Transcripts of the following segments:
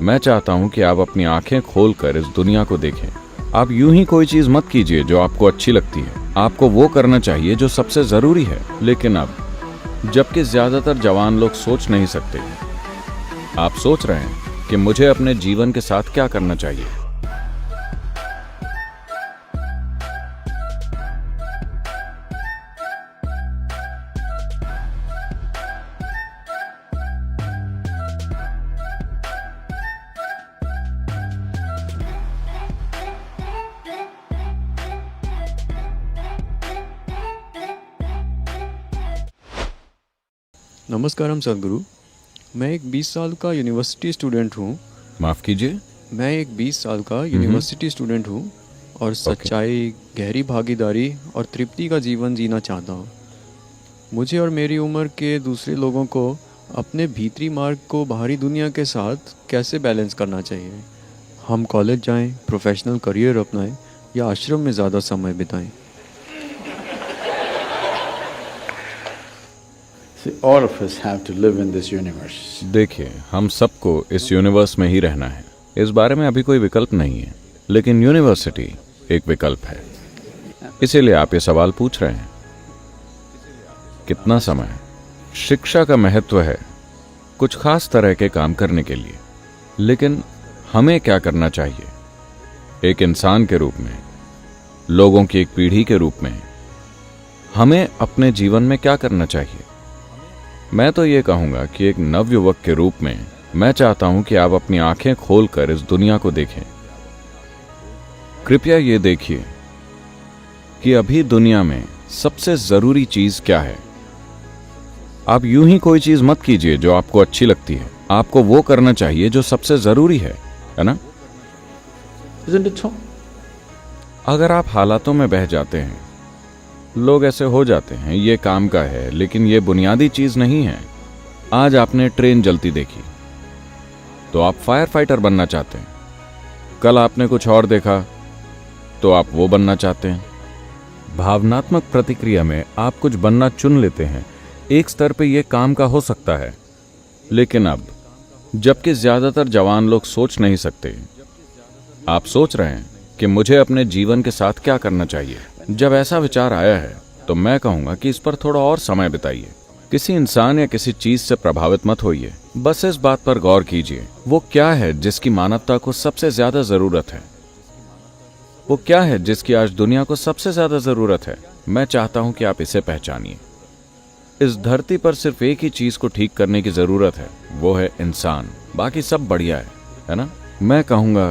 मैं चाहता हूं कि आप अपनी आंखें खोलकर इस दुनिया को देखें। आप यूं ही कोई चीज मत कीजिए जो आपको अच्छी लगती है। आपको वो करना चाहिए जो सबसे जरूरी है। लेकिन अब, जबकि ज्यादातर जवान लोग सोच नहीं सकते, आप सोच रहे हैं कि मुझे अपने जीवन के साथ क्या करना चाहिए। नमस्कारम सदगुरु। मैं एक 20 साल का यूनिवर्सिटी स्टूडेंट हूँ। माफ कीजिए। मैं एक 20 साल का यूनिवर्सिटी स्टूडेंट हूँ और सच्चाई, गहरी भागीदारी और तृप्ति का जीवन जीना चाहता हूँ। मुझे और मेरी उम्र के दूसरे लोगों को अपने भीतरी मार्ग को बाहरी दुनिया के साथ कैसे बैलेंस करना चाहिए। हम कॉलेज जाएं, प्रोफेशनल करियर अपनाएं या आश्रम में ज़्यादा समय बिताएं। All of us have to live in this universe. देखिए, हम सबको इस यूनिवर्स में ही रहना है। इस बारे में अभी कोई विकल्प नहीं है, लेकिन यूनिवर्सिटी एक विकल्प है। इसीलिए आप ये सवाल पूछ रहे हैं, कितना समय। शिक्षा का महत्व है कुछ खास तरह के काम करने के लिए, लेकिन हमें क्या करना चाहिए एक इंसान के रूप में, लोगों की एक पीढ़ी के रूप में, हमें अपने जीवन में क्या करना चाहिए। मैं तो ये कहूंगा कि एक नवयुवक के रूप में मैं चाहता हूं कि आप अपनी आंखें खोलकर इस दुनिया को देखें। कृपया ये देखिए कि अभी दुनिया में सबसे जरूरी चीज क्या है। आप यूं ही कोई चीज मत कीजिए जो आपको अच्छी लगती है। आपको वो करना चाहिए जो सबसे जरूरी है ना? Isn't it so? अगर आप हालातों में बह जाते हैं, लोग ऐसे हो जाते हैं, ये काम का है, लेकिन ये बुनियादी चीज नहीं है। आज आपने ट्रेन जलती देखी तो आप फायर फाइटर बनना चाहते हैं। कल आपने कुछ और देखा तो आप वो बनना चाहते हैं। भावनात्मक प्रतिक्रिया में आप कुछ बनना चुन लेते हैं। एक स्तर पे ये काम का हो सकता है, लेकिन अब, जबकि ज्यादातर जवान लोग सोच नहीं सकते, आप सोच रहे हैं कि मुझे अपने जीवन के साथ क्या करना चाहिए। जब ऐसा विचार आया है तो मैं कहूंगा कि इस पर थोड़ा और समय बिताइए। किसी इंसान या किसी चीज से प्रभावित मत होइए। बस इस बात पर गौर कीजिए, वो क्या है जिसकी मानवता को सबसे ज्यादा जरूरत है। वो क्या है जिसकी आज दुनिया को सबसे ज्यादा जरूरत है। मैं चाहता हूं कि आप इसे पहचानिए। इस धरती पर सिर्फ एक ही चीज को ठीक करने की जरूरत है, वो है इंसान। बाकी सब बढ़िया है ना? मैं कहूंगा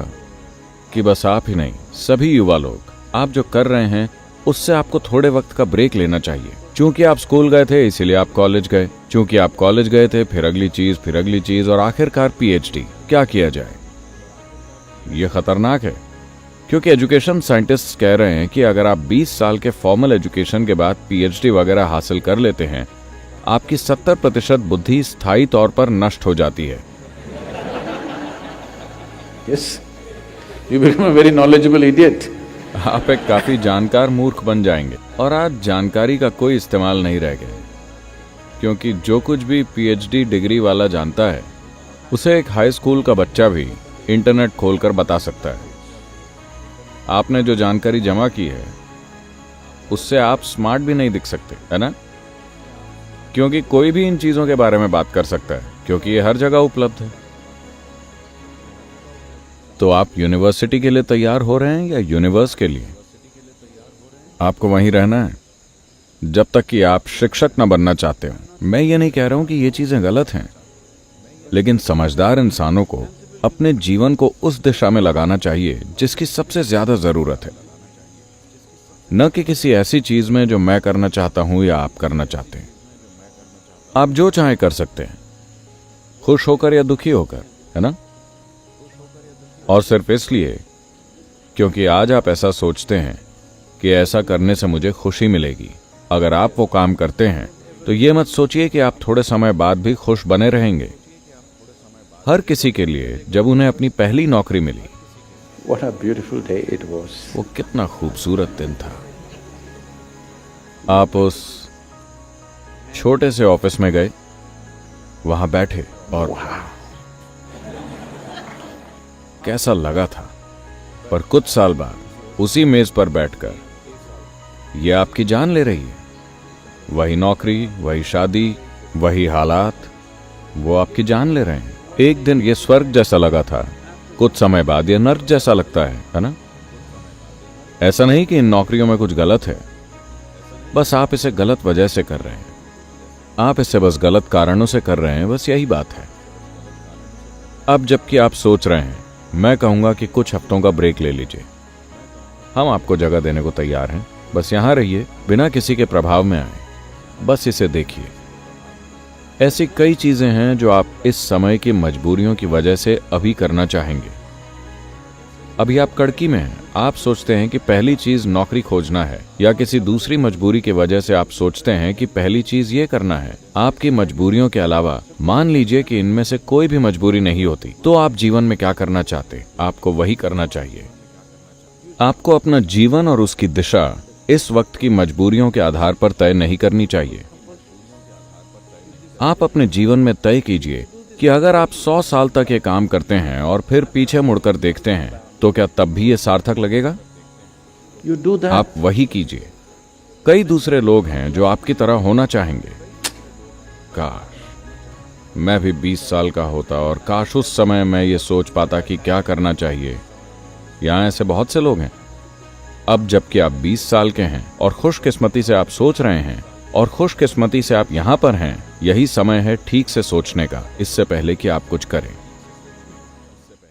कि बस आप ही नहीं, सभी युवा लोग, आप जो कर रहे हैं उससे आपको थोड़े वक्त का ब्रेक लेना चाहिए। चूंकि आप स्कूल गए थे इसीलिए आप कॉलेज गए, चूंकि आप कॉलेज गए थे फिर अगली चीज और आखिरकार पीएचडी। क्या किया जाए? यह खतरनाक है, क्योंकि एजुकेशन साइंटिस्ट कह रहे हैं कि अगर आप 20 साल के फॉर्मल एजुकेशन के बाद पीएचडी वगैरह हासिल कर लेते हैं, आपकी 70% बुद्धि स्थायी तौर पर नष्ट हो जाती है। Yes. You become a very knowledgeable idiot. आप एक काफी जानकार मूर्ख बन जाएंगे। और आज जानकारी का कोई इस्तेमाल नहीं रह गया, क्योंकि जो कुछ भी पीएचडी डिग्री वाला जानता है उसे एक हाई स्कूल का बच्चा भी इंटरनेट खोलकर बता सकता है। आपने जो जानकारी जमा की है उससे आप स्मार्ट भी नहीं दिख सकते, है ना? क्योंकि कोई भी इन चीजों के बारे में बात कर सकता है, क्योंकि ये हर जगह उपलब्ध है। तो आप यूनिवर्सिटी के लिए तैयार हो रहे हैं या यूनिवर्स के लिए? आपको वहीं रहना है जब तक कि आप शिक्षक न बनना चाहते हो। मैं ये नहीं कह रहा हूं कि ये चीजें गलत हैं, लेकिन समझदार इंसानों को अपने जीवन को उस दिशा में लगाना चाहिए जिसकी सबसे ज्यादा जरूरत है, न कि किसी ऐसी चीज में जो मैं करना चाहता हूं या आप करना चाहते हैं। आप जो चाहे कर सकते हैं, खुश होकर या दुखी होकर, है ना? और सिर्फ इसलिए क्योंकि आज आप ऐसा सोचते हैं कि ऐसा करने से मुझे खुशी मिलेगी। अगर आप वो काम करते हैं तो ये मत सोचिए कि आप थोड़े समय बाद भी खुश बने रहेंगे। हर किसी के लिए जब उन्हें अपनी पहली नौकरी मिली, What a beautiful day it was. वो कितना खूबसूरत दिन था। आप उस छोटे से ऑफिस में गए, वहां बैठे और कैसा लगा था, पर कुछ साल बाद उसी मेज पर बैठकर ये आपकी जान ले रही है। वही नौकरी, वही शादी, वही हालात, वो आपकी जान ले रहे हैं। एक दिन ये स्वर्ग जैसा लगा था, कुछ समय बाद ये नर्क जैसा लगता है ना? ऐसा नहीं कि इन नौकरियों में कुछ गलत है, बस आप इसे गलत वजह से कर रहे हैं। आप इसे बस गलत कारणों से कर रहे हैं, बस यही बात है। अब जबकि आप सोच रहे हैं, मैं कहूंगा कि कुछ हफ्तों का ब्रेक ले लीजिए। हम आपको जगह देने को तैयार हैं, बस यहां रहिए, बिना किसी के प्रभाव में आए, बस इसे देखिए। ऐसी कई चीजें हैं जो आप इस समय की मजबूरियों की वजह से अभी करना चाहेंगे। अभी आप कड़की में हैं, आप सोचते हैं कि पहली चीज नौकरी खोजना है, या किसी दूसरी मजबूरी की वजह से आप सोचते हैं कि पहली चीज ये करना है। आपकी मजबूरियों के अलावा मान लीजिए कि इनमें से कोई भी मजबूरी नहीं होती, तो आप जीवन में क्या करना चाहते, आपको वही करना चाहिए। आपको अपना जीवन और उसकी दिशा इस वक्त की मजबूरियों के आधार पर तय नहीं करनी चाहिए। आप अपने जीवन में तय कीजिए कि अगर आप 100 साल तक ये काम करते हैं और फिर पीछे मुड़कर देखते हैं, तो क्या तब भी ये सार्थक लगेगा? You do that. आप वही कीजिए। कई दूसरे लोग हैं जो आपकी तरह होना चाहेंगे। काश मैं भी 20 साल का होता, और काश उस समय मैं ये सोच पाता कि क्या करना चाहिए। यहां ऐसे बहुत से लोग हैं। अब जबकि आप 20 साल के हैं और खुशकिस्मती से आप सोच रहे हैं, और खुशकिस्मती से आप यहां पर हैं, यही समय है ठीक से सोचने का, इससे पहले कि आप कुछ करें।